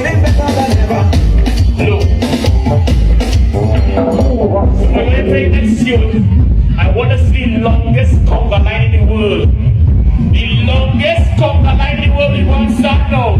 feeling better than ever. Look, when we play next tune, I want to see the longest conga line in the world. The longest conga line in the world, it won't start now.